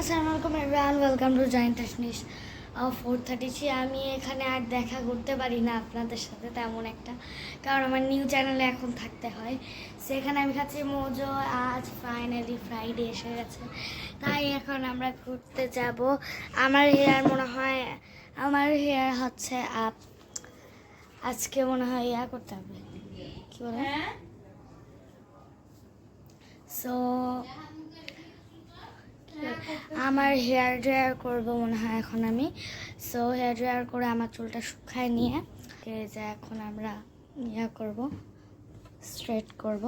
আসসালামু আলাইকুম everyone, welcome to joint টেকনিশ 4:30। আমি এখানে আর দেখা করতে পারি না আপনাদের সাথে তেমন একটা, কারণ আমার নিউ চ্যানেলে এখন থাকতে হয়। সেখানে আমি খাচ্ছি মোজো। আজ ফাইনালি ফ্রাইডে এসে গেছে, তাই এখন আমরা ঘুরতে যাব। আমার হেয়ার হচ্ছে আজকে মনে হয় ইয়া করতে হবে, কি বলে, সো আমার হেয়ার ড্রায়ার করবো মনে হয় এখন আমি। সো হেয়ার ড্রায়ার করে আমার চুলটা শুকায় নিয়ে যে এখন আমরা ইয়া করব, স্ট্রেট করব।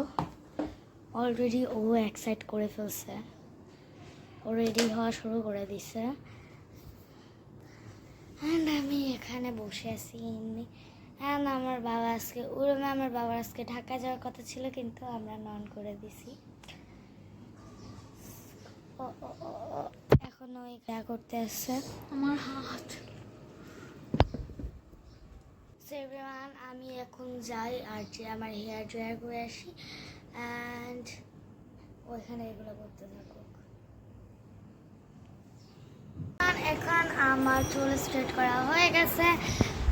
অলরেডি ও এক্সাইট করে ফেলছে, ও রেডি হওয়া শুরু করে দিছে। অ্যান্ড আমি এখানে বসে আছি এমনি। অ্যান্ড আমার বাবার আজকে ঢাকা যাওয়ার কথা ছিল, কিন্তু আমরা নন করে দিছি। এখনো ইয়া করতে আসছে আমার হাত। এভরিওয়ান, আমি এখন যাই আর যে আমার হেয়ার ড্রায়ার করে আসি, অ্যান্ড ওইখানে এগুলো করতে থাকুক। এখন আমার চুল স্ট্রেট করা হয়ে গেছে।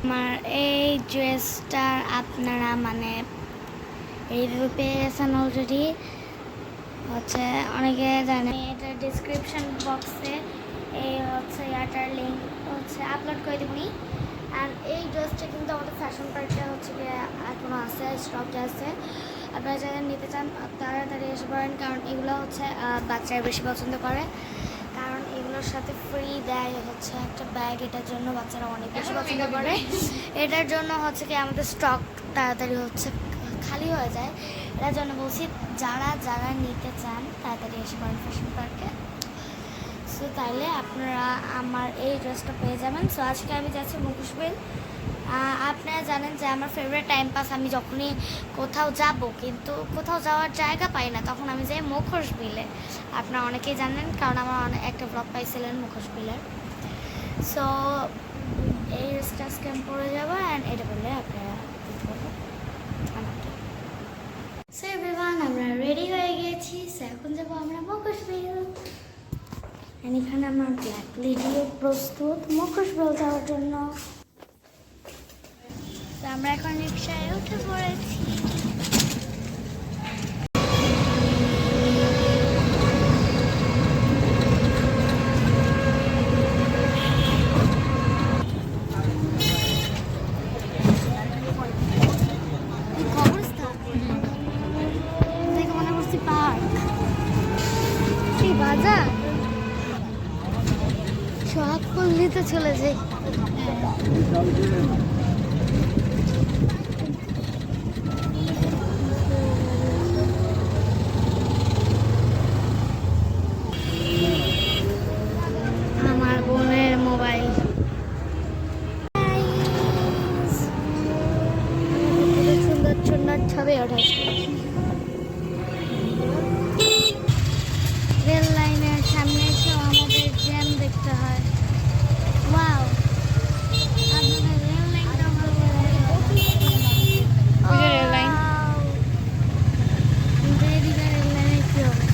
আমার এই ড্রেসটা আপনারা রিভিউ পেয়ে গেছেন অলরেডি, হচ্ছে অনেকে জানে। এটা ডিসক্রিপশন বক্সে ইয়াটার লিঙ্ক আপলোড করে দেবনি। অ্যান্ড এই ড্রেসটা কিন্তু আমাদের ফ্যাশন পার্কে এখনও আছে, স্টকে আছে। আপনারা যারা নিতে চান তাড়াতাড়ি এসে পড়েন, কারণ এগুলো বাচ্চারা বেশি পছন্দ করে। কারণ এগুলোর সাথে ফ্রি দেয় একটা ব্যাগ, এটার জন্য বাচ্চারা অনেক বেশি পছন্দ করে। এটার জন্য আমাদের স্টক তাড়াতাড়ি খালি হয়ে যায়। এটার জন্য বলছি যারা নিতে চান তাড়াতাড়ি এসে পড়েন ফ্যাশন পার্কে। সো তাইলে আপনারা আমার এই ড্রেসটা পেয়ে যাবেন। সো আজকে আমি যাচ্ছি মুখোশবিল। আপনারা জানেন যে আমার ফেভারিট টাইম পাস, আমি যখনই কোথাও যাব কিন্তু কোথাও যাওয়ার জায়গা পাই না, তখন আমি যাই মুখোশবিলে। আপনারা অনেকেই জানেন, কারণ আমার একটা ব্লগ পাইছিলেন মুখোশবিলের। সো এই ড্রেসটা আজকে আমি পরে যাবো, অ্যান্ড এটা বললে আপনারা আমাকে। সো এভরিওয়ান, আমরা রেডি হয়ে গিয়েছি। সো এখন যাবো আমরা মুখোশবিল। এখানে আমার ব্ল্যাক লেডিও প্রস্তুত মুখোশবিল যাওয়ার জন্য। আমরা এখন রিক্সায় উঠে পড়েছি। মনে করছি পার্ক, বাজার সব করলেই তো চলে যাই। আমার বোনের মোবাইল, সুন্দর সুন্দর ছবি ওঠাচ্ছি। রেল লাইনের সামনে এসেও আমাদের জ্যাম দেখতে হয়। ওয়াও, আপনাদের রেল লাইনটা আমার রেল লাইন, কিন্তু এদিকে রেল লাইনের কি হবে?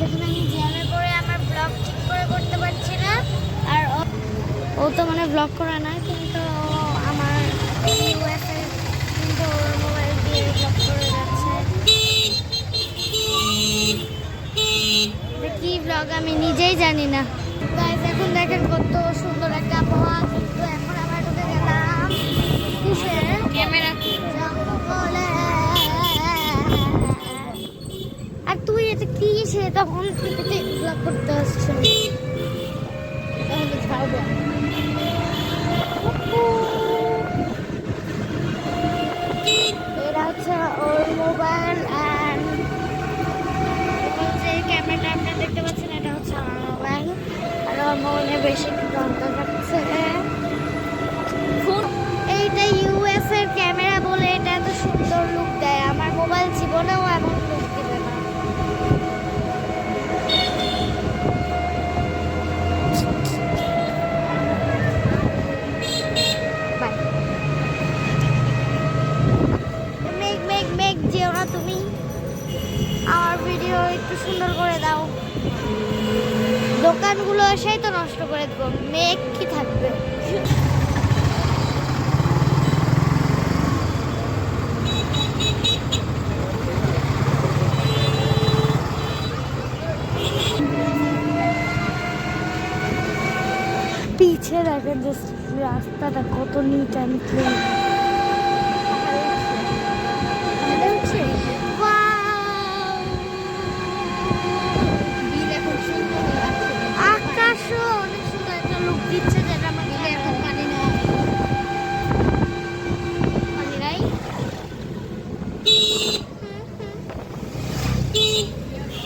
এখন আমি জ্যামে পড়ে আমার ব্লগ ঠিক করে করতে পারছি না। আর ও তো ব্লগ করে না, কিন্তু আমার ইউএসএ কিন্তু ওর মোবাইল দিয়ে ব্লগ করে যাচ্ছে। কি ব্লগ আমি নিজেই জানি না। গাইস, এখন দেখেন কত সুন্দর একটা আবহাওয়া। তো এখন আমরা ঢুকে গেলাম কিসের ক্যামেরা জঙ্গলে। আর তুই এটা কি সে তখন ব্লগ করতে আসছে। এটা হচ্ছে ওর মোবাইল, অ্যান্ড যে ক্যামেরাটা আপনারা দেখতে পাচ্ছেন এটা হচ্ছে আমার মোবাইল। আর ওর মোবাইলে বেশি যন্ত্র থাকছে। এইটা ইউএস এর ক্যামেরা বলে এটা এত সুন্দর লুক দেয়, আমার মোবাইল জীবনেও এমন লুক দেবে না। বাই। না তুমি? আমার ভিডিও একটু সুন্দর করে দাও। দোকানগুলো এসেই তো নষ্ট করে দেবো, মেঘ কি থাকবে। পিছে দেখেন জাস্ট রাস্তাটা কত নিট অ্যান্ড ক্লিন। আকাশও অনেক সুন্দর একটা লুক দিচ্ছে, যেটা আমার এখন পানি নেওয়া পানি নাই।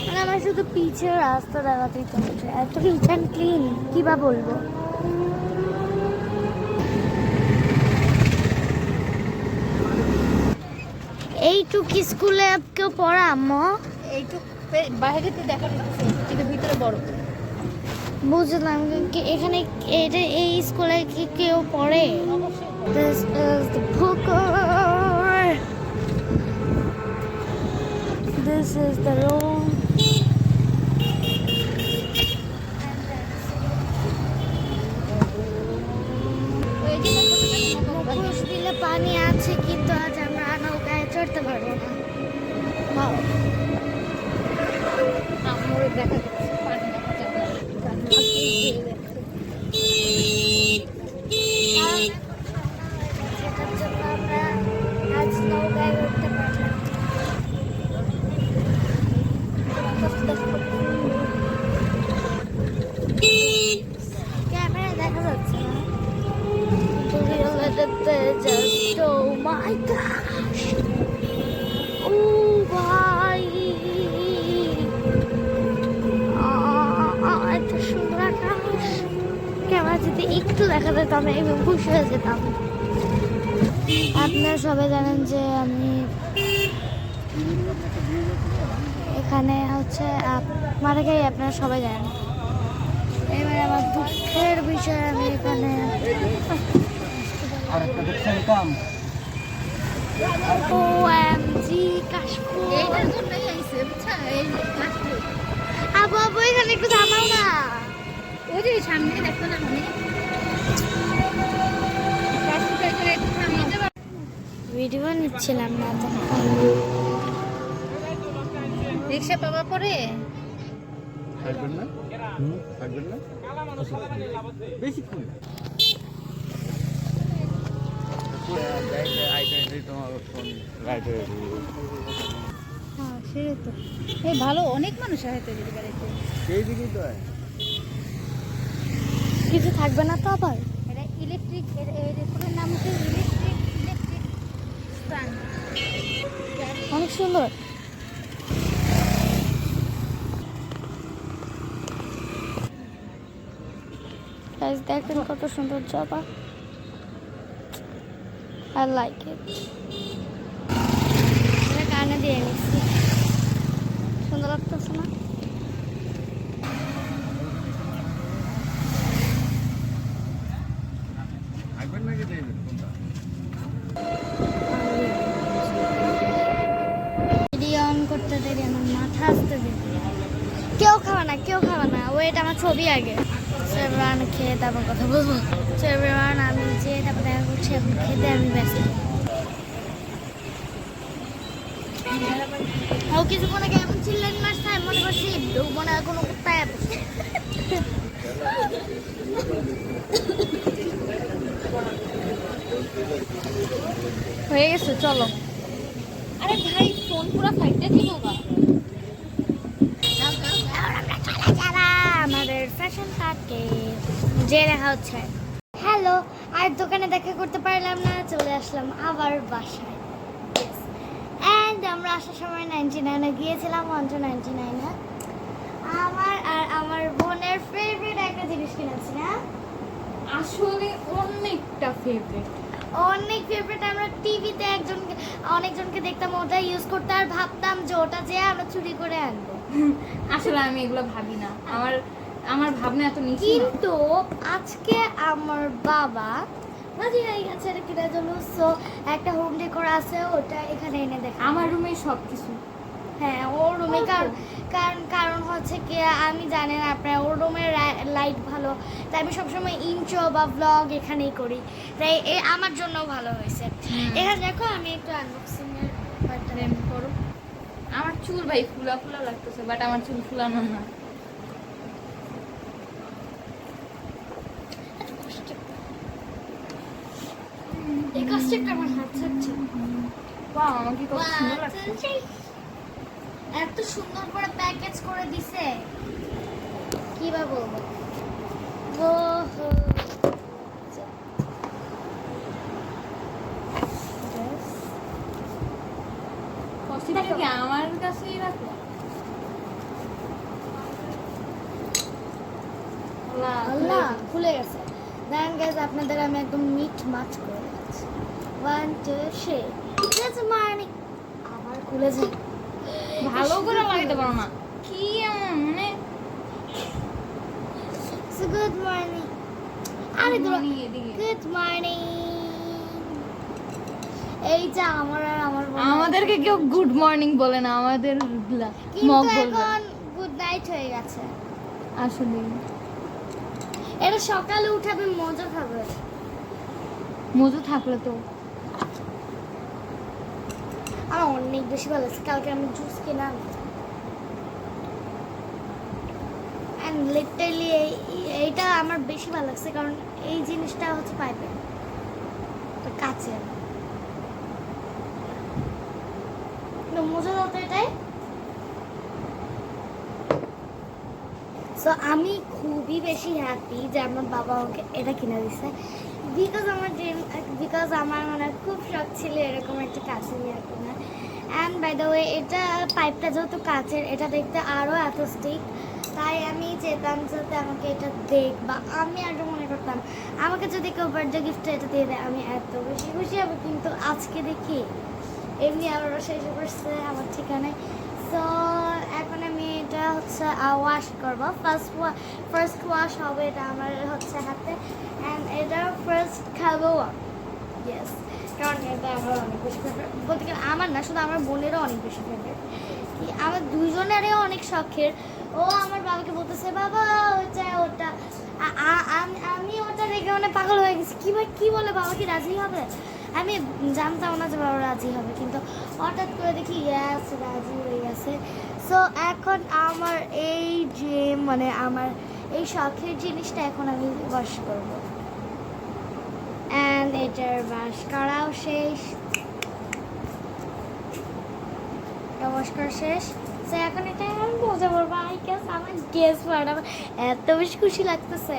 মানে আমার শুধু পিছের রাস্তা দেখাতেই চলছে, এত নিট অ্যান্ড ক্লিন কি বা বলবো। এইটুক স্কুলে কেউ পড়া আম্মু? এইটুক বাইরে তো দেখা যাচ্ছে, কিন্তু ভিতরে বড়। বুঝলাম, এখানে এটা এই স্কুলে কি কেউ পড়ে? This is the Pukur. This is the road. মুখোশ দিলে পানি আছে, কিন্তু আজ আমরা নৌকায় চড়তে পারবো না। আমার দেখা যাচ্ছে পানি দেখা যাবে সেটার জন্য আমরা আজ নৌকায় উঠতে পারলাম। ক্যামেরা দেখা যাচ্ছে না, just oh my gosh, oh ভাই এত সুন্দর আকাশ। ক্যামেরা যদি একটু দেখা যেত আমি একদম খুশি হয়ে যেতাম। আপনারা সবাই জানেন যে আমি এখানে হচ্ছে মারা গিয়ে, আপনারা সবাই জানেন। এবার আমার দুঃখের বিষয়, আমি এখানে OMG কাশফুল। এইটার জন্যই আইছে, বুঝছা? এই কাশফুল। আবু আবু এখানে একটু থামাও না। ওই যে সামনে দেখো না, মানে কাশফুলটা করে একটু থামিয়ে দাও। ভিডিও নিচ্ছিলাম না তখন। রিকশা পাওয়া পরে থাকবেন না? থাকবেন না? বেশিক্ষণ না। হ্যাঁ সেটাই তো। এই ভালো, অনেক মানুষ হয় তো এই গাড়িতে। সেই দিকেই তো হয়। কিছু থাকবে না তো আবার? এটা ইলেকট্রিক, এর পুরো নাম হচ্ছে ইলেকট্রিক স্ট্যান্ড। অনেক সুন্দর। Guys, দেখেন কত সুন্দর জবা। I like it. এটা কানে দিয়ে নিচ্ছি, সুন্দর লাগতেছে না? থাকবেন নাকি যাইবেন কোনটা? ভিডিও অন করতে দেরি, আমার মাথা আসতে দেরি। কেউ খাবে না, কেউ খাবে না, ওয়েট আমার ছবি আগে। সেভরান খেয়ে তারপর কথা বলবো। সেভরান আমি যে তারপর দেখা করছি, এখন খেতে আমি ব্যস্ত। ও কিছুক্ষণ আগে এমন চিল্লেন মারছে, আমি মনে করছি মনে হয় কোনো কুত্তায় আসছে। হয়ে গেছে, চলো। আরে ভাই, ফোন পুরো ফাইটটা দিব বা। যারা আমাদের ফ্যাশন কাটে যে দেখা হচ্ছে। হ্যালো, আর দোকানে দেখা করতে পারলাম না, চলে আসলাম আবার বাসায়। অ্যান্ড আমরা আসার সময় 99-এ গিয়েছিলাম, 199-এ। আমার আর আমার বোনের ফেভারিট একটা জিনিস কিনেছি না, আসলে অনেকটা ফেভারিট। অনেক ফেভারিট। আমরা টিভিতে অনেকজনকে দেখতাম ওটা ইউজ করতে, আর ভাবতাম যে ওটা যে আমরা চুরি করে আনবো। আসলে আমি এগুলো ভাবি না, আমার ভাবনা এত নিচু না। কিন্তু আজকে আমার বাবা রাজি হয়ে গেছে এটা কিনা জন্য। সো একটা হোম ডেকোর আছে, ওটা এখানে এনে দেখ। আমার রুমে সব কিছু। হ্যাঁ ওর রুমে, অল্প। কারণ হচ্ছে কি আমি জানেন আপনার ওর রুমের লাইট ভালো, তাই আমি সবসময় ইন্ট্রো বা ব্লগ এখানেই করি, তাই আমার জন্য ভালো হয়েছে। এখানে দেখো আমি একটু আনবক্সিং এর ব্যাপারটা প্রেম করো। আমার চুল ভাই ফুলা ফুলা লাগতেছে, বাট আমার চুল ফুলানো না। এই কাজটা আমার হাত ছাড়ছে। বাহ, আমাকে কত সুন্দর লাগছে। এত সুন্দর করে প্যাকেজ করে দিছে, কি বা বলবো। ও হো কষ্টটা কি আমার কাছেই রাখো? আল্লাহ খুলে গেছে। দেখেন গাইজ, আপনাদের আমি একদম মিট মাছ করে দিচ্ছি। 1 2 3 গুড মর্নিং। আবার খুলে যায়, ভালো করে লাগাইতে পারো না কি এমন মানে? Good morning. আরে দূর, এদিকে গুড মর্নিং। এই যে আমার আর আমার বোন, আমাদেরকে কেউ গুড মর্নিং বলে না, আমাদের কিন্তু মগ বলবে। এখন গুড নাইট হয়ে গেছে। আসলে এটা সকালে উঠাবে, মজা খাবে। মজু থাকলে তো আমার অনেক বেশি ভালো লাগছে। কালকে আমি জুস কিনলাম, অ্যান্ড লিটারলি এইটা আমার বেশি ভালো লাগছে, কারণ এই জিনিসটা হচ্ছে পাইপের, কাচের। মজা হতো এটাই। সো আমি খুবই বেশি হ্যাপি যে আমার বাবা আমাকে এটা কিনে দিছে, বিকজ আমার মানে খুব শখ ছিল এরকম একটা কাছে নিয়ে কিনা। অ্যান্ড বাই দ্য ওয়ে এটা পাইপটা যেহেতু কাচের, এটা দেখতে আরও এত স্টিক, তাই আমি চেতাম যাতে আমাকে এটা দেখ, বা আমি আরও মনে করতাম আমাকে যদি কেউ বার্থডে গিফট এটা দিয়ে দেয় আমি এত বেশি খুশি হবো। কিন্তু আজকে দেখি এমনি আবারও শেষ করছে আমার ঠিকানায়। সো এখন আমি এটা হচ্ছে ওয়াশ করবো, ফার্স্ট ওয়াশ হবে এটা আমার হচ্ছে হাতে, অ্যান্ড এটা ফার্স্ট খাবো। ইয়েস, কারণ এটা আমার অনেক বেশি ফেভারিট, বলতে গেলে আমার না, শুধু আমার বোনেরও অনেক বেশি ফেভারিট, কি আমার দুজনেরই অনেক শখের। ও আমার বাবাকে বলতেছে বাবা ওটা ওটা, আমি ওটা দেখে মানে পাগল হয়ে গেছি। কি বলে, বাবা কি রাজি হবে? আমি জানতাম না যে বাবা রাজি হবে, কিন্তু হঠাৎ করে দেখি ইয়াস রাজি হয়ে গেছে। সো এখন আমার এই যে মানে আমার এই শখের জিনিসটা এখন আমি ওয়াশ করবো, অ্যান্ড এটার ওয়াশ করাও শেষ, ওয়াশ করা শেষ। সো এখন এটা আমি মজা করবো। আই গেস আমার গেস পার্ট আমার এত বেশি খুশি লাগতেছে।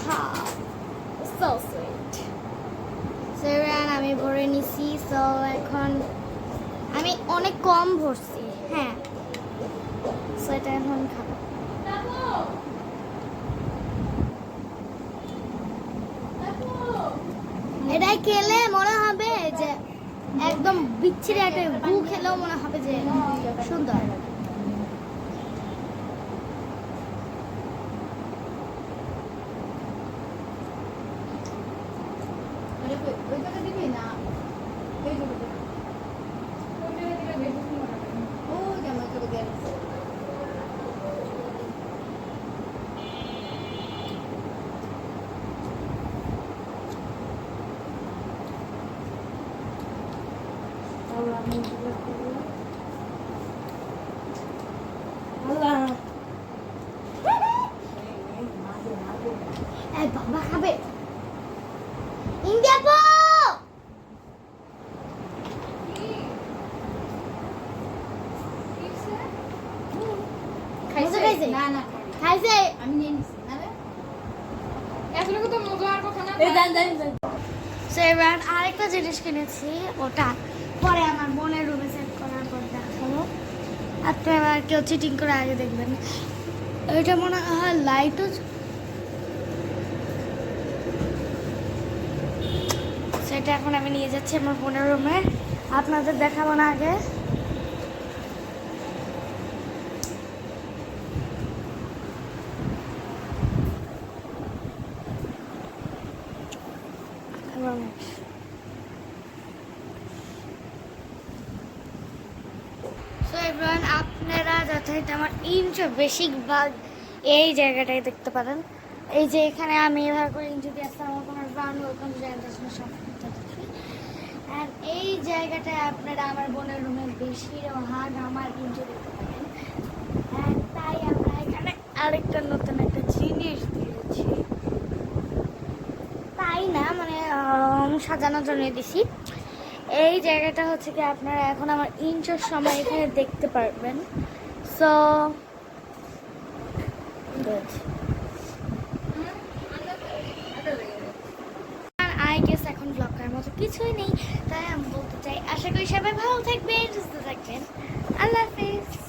হ্যাঁ, সো সুইট। সেরান আমি ভরে নিছি। সো এখন আমি অনেক কম ভরছি, হ্যাঁ। সো এটা এখন খাবো। এটা খেলে মনে হবে যে একদম বিচ্ছিরি একটা গু খেলেও মনে হবে যে সুন্দর। বাবা খাবে ইন্ডিয়া পো। খাইছে না না খাইছে আমি নিয়ে নিছি না রে, আসলে কত মজা আর কথা না। সো এবার আরেকটা জিনিস কিনেছি, ওটা পরে আমার বোনের রুমে সেট করার পর দেখাবো। আপনারা কেউ চিটিং করে আগে দেখবেন। এটা মনে হয় লাইটও, সেটা এখন আমি নিয়ে যাচ্ছি আমার বোনের রুমে, আপনাদের দেখাবো না আগে। যথারীতি আমার ইঞ্চও বেশিরভাগ এই জায়গাটায় দেখতে পারেন। এই যে এখানে আমি এভাবে করে ইঞ্চু দিয়ে আসতাম, আমার কোনো ব্রাউন ওয়েলকাম জানাতে সব আর এই জায়গাটায় আপনারা আমার বোনের রুমের বেশিরভাগ আমার ইঞ্চু দেখতে পারেন। আর তাই আমরা এখানে আরেকটা নতুন একটা জিনিস দিয়েছি, তাই না মানে সাজানোর জন্য দিছি। এই জায়গাটা হচ্ছে কি আপনারা এখন আমার ইঞ্চের সময় এখানে দেখতে পারবেন। সো আই গেস এখন ব্লগ করার মতো কিছুই নেই, তাই আমি বলতে চাই আশা করি সবাই ভালো থাকবেন, সুস্থ থাকবেন। আল্লাহ হাফেজ।